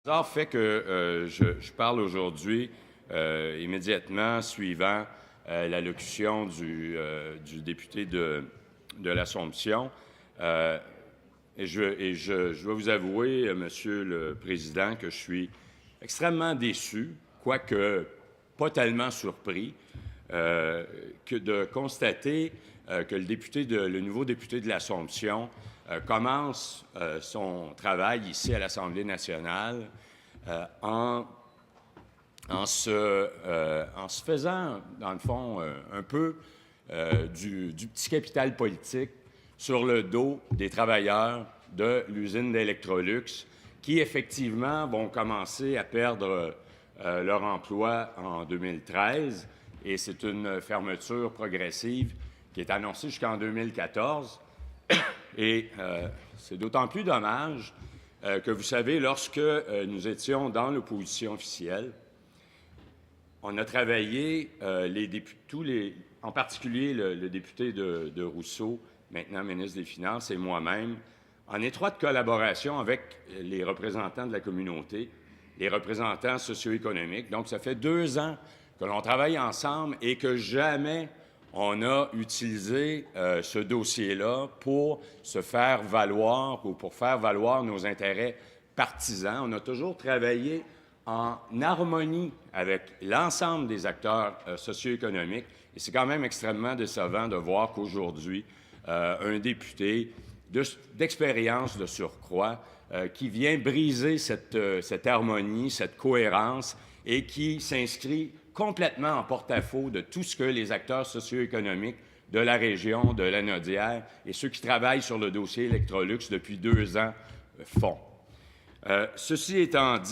hasard fait que je parle aujourd'hui immédiatement suivant l'allocution du député de l'Assomption. Et je dois vous avouer, Monsieur le Président, que je suis extrêmement déçu, quoique pas tellement surpris, que de constater que le nouveau député de l'Assomption commence son travail ici à l'Assemblée nationale en se faisant, dans le fond, un peu du petit capital politique sur le dos des travailleurs de l'usine d'Electrolux qui, effectivement, vont commencer à perdre leur emploi en 2013. Et c'est une fermeture progressive qui est annoncée jusqu'en 2014. Et c'est d'autant plus dommage que, vous savez, lorsque nous étions dans l'opposition officielle, on a travaillé, en particulier le député de Rousseau, maintenant ministre des Finances, et moi-même, en étroite collaboration avec les représentants de la communauté, les représentants socio-économiques. Donc, ça fait 2 ans que l'on travaille ensemble et que jamais on a utilisé ce dossier-là pour se faire valoir ou pour faire valoir nos intérêts partisans. On a toujours travaillé en harmonie avec l'ensemble des acteurs socio-économiques. Et c'est quand même extrêmement décevant de voir qu'aujourd'hui, un député d'expérience de surcroît qui vient briser cette harmonie, cette cohérence et qui s'inscrit complètement en porte-à-faux de tout ce que les acteurs socio-économiques de la région, de Lanaudière et ceux qui travaillent sur le dossier Electrolux depuis 2 ans font. Ceci étant dit,